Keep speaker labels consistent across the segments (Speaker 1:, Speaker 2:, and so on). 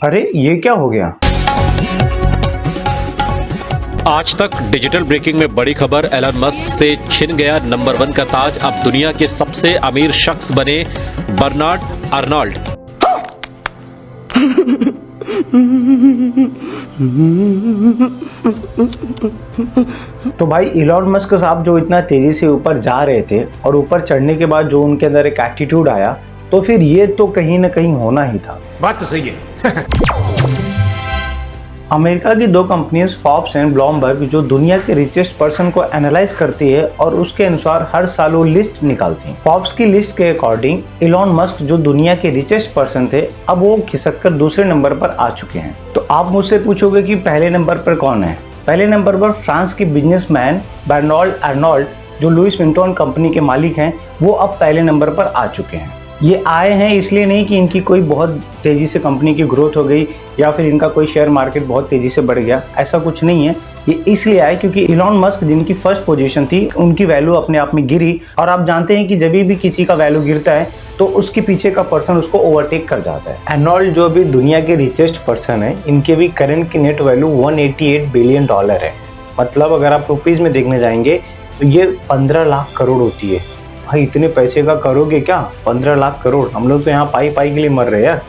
Speaker 1: अरे ये क्या हो गया?
Speaker 2: आज तक डिजिटल ब्रेकिंग में बड़ी खबर, एलन मस्क से छिन गया नंबर 1 का ताज। अब दुनिया के सबसे अमीर शख्स बने बर्नार्ड अर्नोल्ड।
Speaker 1: तो भाई इलॉन मस्क साहब जो इतना तेजी से ऊपर जा रहे थे और ऊपर चढ़ने के बाद जो उनके अंदर एक एटीट्यूड आया, तो फिर ये तो कहीं ना कहीं होना ही था।
Speaker 3: बात तो सही है।
Speaker 1: अमेरिका की दो कंपनीज फॉर्ब्स एंड ब्लूमबर्ग जो दुनिया के रिचेस्ट पर्सन को एनालाइज करती है और उसके अनुसार हर साल वो लिस्ट निकालती है। फॉर्ब्स की लिस्ट के अकॉर्डिंग इलॉन मस्क जो दुनिया के रिचेस्ट पर्सन थे, अब वो खिसक कर दूसरे नंबर पर आ चुके हैं। तो आप मुझसे पूछोगे कि पहले नंबर पर कौन है? पहले नंबर पर फ्रांस के बिजनेसमैन बर्नार्ड अर्नोल्ड जो लुइस विंटन कंपनी के मालिक हैं, वो अब पहले नंबर पर आ चुके हैं। ये आए हैं इसलिए नहीं कि इनकी कोई बहुत तेज़ी से कंपनी की ग्रोथ हो गई या फिर इनका कोई शेयर मार्केट बहुत तेज़ी से बढ़ गया, ऐसा कुछ नहीं है। ये इसलिए आए क्योंकि इलॉन मस्क जिनकी फर्स्ट पोजीशन थी, उनकी वैल्यू अपने आप में गिरी। और आप जानते हैं कि जब भी किसी का वैल्यू गिरता है तो उसके पीछे का पर्सन उसको ओवरटेक कर जाता है। अर्नोल्ड जो अभी दुनिया के रिचेस्ट पर्सन है, इनके भी करंट की नेट वैल्यू $188 बिलियन है। मतलब अगर आप रुपीज़ में देखने जाएंगे तो ये 15 लाख करोड़ होती है। भाई इतने पैसे का करोगे क्या? 15 लाख करोड़। हम लोग तो यहाँ पाई पाई के लिए मर रहे हैं यार।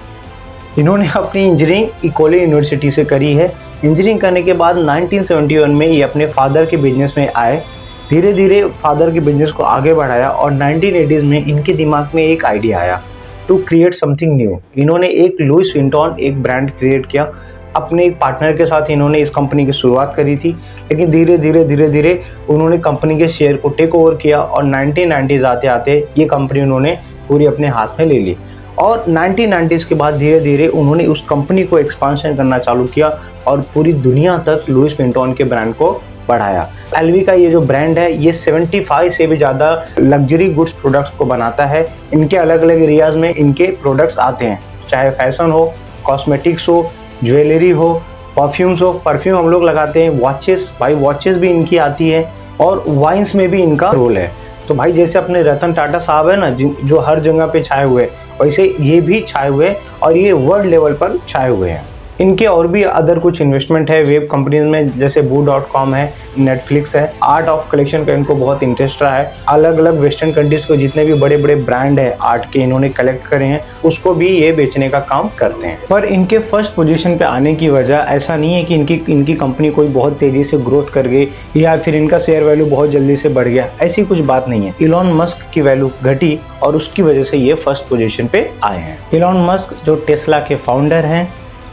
Speaker 1: इन्होंने अपनी इंजीनियरिंग इकोले यूनिवर्सिटी से करी है। इंजीनियरिंग करने के बाद 1971 में ये अपने फादर के बिजनेस में आए। धीरे धीरे फादर के बिजनेस को आगे बढ़ाया और 1980s में इनके दिमाग में एक आइडिया आया टू क्रिएट समथिंग न्यू। इन्होंने एक लुइस विंटन एक ब्रांड क्रिएट किया। अपने एक पार्टनर के साथ इन्होंने इस कंपनी की शुरुआत करी थी, लेकिन धीरे धीरे उन्होंने कंपनी के शेयर को टेक ओवर किया और 1990s आते आते ये कंपनी उन्होंने पूरी अपने हाथ में ले ली। और 1990s के बाद धीरे धीरे उन्होंने उस कंपनी को एक्सपांशन करना चालू किया और पूरी दुनिया तक लुइस विंटन के ब्रांड को बढ़ाया। एलवी का ये जो ब्रांड है, ये 75 से भी ज़्यादा लग्जरी गुड्स प्रोडक्ट्स को बनाता है। इनके अलग अलग एरियाज में इनके प्रोडक्ट्स आते हैं, चाहे फैशन हो, कॉस्मेटिक्स हो, ज्वेलरी हो, परफ्यूम्स हो। परफ्यूम हम लोग लगाते हैं, वॉचेस, भाई वॉचेस भी इनकी आती है और वाइन्स में भी इनका रोल है। तो भाई जैसे अपने रतन टाटा साहब है ना, जो हर जगह पे छाए हुए, वैसे ये भी छाए हुए और ये वर्ल्ड लेवल पर छाए हुए हैं। इनके और भी अदर कुछ इन्वेस्टमेंट है वेब कंपनीज में, जैसे boo.com है, नेटफ्लिक्स है। आर्ट ऑफ कलेक्शन का इनको बहुत इंटरेस्ट रहा है। अलग अलग वेस्टर्न कंट्रीज को जितने भी बड़े बड़े ब्रांड है आर्ट के इन्होंने कलेक्ट करे हैं, उसको भी ये बेचने का काम करते हैं। पर इनके फर्स्ट पोजीशन पे आने की वजह ऐसा नहीं है कि इनकी कंपनी कोई बहुत तेजी से ग्रोथ कर गई या फिर इनका शेयर वैल्यू बहुत जल्दी से बढ़ गया, ऐसी कुछ बात नहीं है। इलॉन मस्क की वैल्यू घटी और उसकी वजह से ये फर्स्ट पोजीशन पे आए हैं। इलॉन मस्क जो टेस्ला के फाउंडर हैं,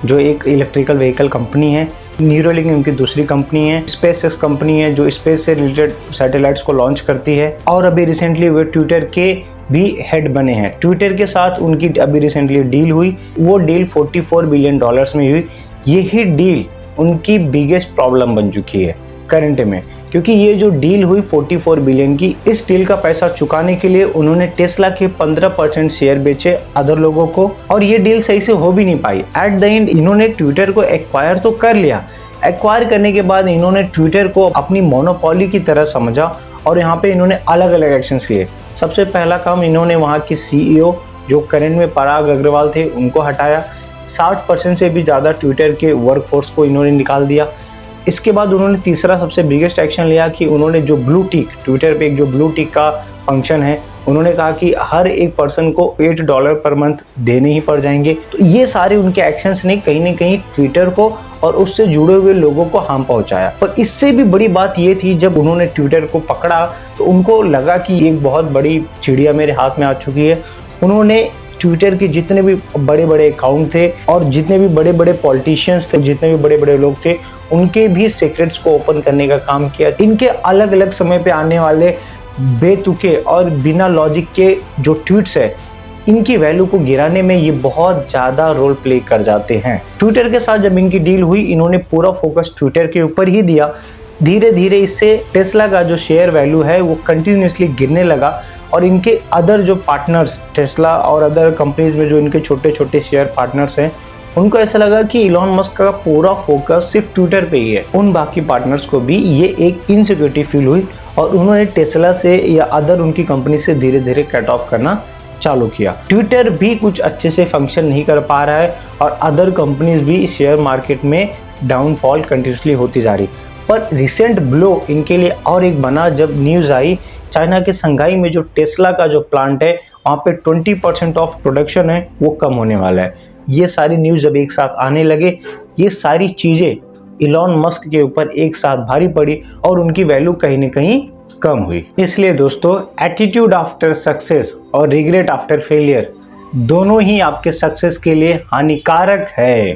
Speaker 1: जो एक इलेक्ट्रिकल व्हीकल कंपनी है। न्यूरोलिंक उनकी दूसरी कंपनी है। स्पेसएक्स कंपनी है जो स्पेस से रिलेटेड सैटेलाइट्स को लॉन्च करती है। और अभी रिसेंटली वे ट्विटर के भी हेड बने हैं। ट्विटर के साथ उनकी अभी रिसेंटली डील हुई, वो डील $44 बिलियन में हुई। यही डील उनकी बिगेस्ट प्रॉब्लम बन चुकी है करंट में, क्योंकि ये जो डील हुई 44 बिलियन की, इस डील का पैसा चुकाने के लिए उन्होंने टेस्ला के 15% शेयर बेचे अदर लोगों को, और ये डील सही से हो भी नहीं पाई। एट द एंड इन्होंने ट्विटर को एक्वायर तो कर लिया। एक्वायर करने के बाद इन्होंने ट्विटर को अपनी मोनोपोली की तरह समझा और यहाँ पे इन्होंने अलग अलग एक्शंस लिए। सबसे पहला काम, इन्होंने वहाँ की CEO जो करंट में पराग अग्रवाल थे उनको हटाया। 60% से भी ज़्यादा ट्विटर के वर्कफोर्स को इन्होंने निकाल दिया। इसके बाद उन्होंने तीसरा सबसे बिगेस्ट एक्शन लिया कि उन्होंने जो ब्लू टिक, ट्विटर पे एक जो ब्लू टिक का फंक्शन है, उन्होंने कहा कि हर एक पर्सन को $8 पर मंथ देने ही पड़ जाएंगे। तो ये सारे उनके एक्शंस ने कहीं ना कहीं ट्विटर को और उससे जुड़े हुए लोगों को हार्म पहुंचाया। पर इससे भी बड़ी बात ये थी, जब उन्होंने ट्विटर को पकड़ा तो उनको लगा कि एक बहुत बड़ी चिड़िया मेरे हाथ में आ चुकी है। उन्होंने ट्विटर के जितने भी बड़े बड़े अकाउंट थे और जितने भी बड़े बड़े पॉलिटिशियंस थे, जितने भी बड़े बड़े लोग थे, उनके भी सीक्रेट्स को ओपन करने का काम किया। इनके अलग अलग समय पे आने वाले बेतुके और बिना लॉजिक के जो ट्वीट्स है, इनकी वैल्यू को गिराने में ये बहुत ज़्यादा रोल प्ले कर जाते हैं। ट्विटर के साथ जब इनकी डील हुई, इन्होंने पूरा फोकस ट्विटर के ऊपर ही दिया। धीरे धीरे इससे टेस्ला का जो शेयर वैल्यू है वो कंटिन्यूसली गिरने लगा और इनके अदर जो पार्टनर्स, टेस्ला और अदर कंपनीज में जो इनके छोटे छोटे शेयर पार्टनर्स हैं, उनको ऐसा लगा कि इलॉन मस्क का पूरा फोकस सिर्फ ट्विटर पे ही है। उन बाकी पार्टनर्स को भी ये एक इनसिक्योरिटी फील हुई और उन्होंने टेस्ला से या अदर उनकी कंपनी से धीरे धीरे कट ऑफ करना चालू किया। ट्विटर भी कुछ अच्छे से फंक्शन नहीं कर पा रहा है और अदर कंपनीज भी शेयर मार्केट में डाउनफॉल कंटिन्यूसली होती जा रही। पर रिसेंट ब्लो इनके लिए और एक बना जब न्यूज़ आई चाइना के संघाई में जो टेस्ला का जो प्लांट है वहाँ पे 20% ऑफ प्रोडक्शन है वो कम होने वाला है। ये सारी न्यूज़ जब एक साथ आने लगे, ये सारी चीज़ें इलॉन मस्क के ऊपर एक साथ भारी पड़ी और उनकी वैल्यू कहीं ना कहीं कम हुई। इसलिए दोस्तों, एटीट्यूड आफ्टर सक्सेस और रिग्रेट आफ्टर फेलियर दोनों ही आपके सक्सेस के लिए हानिकारक है।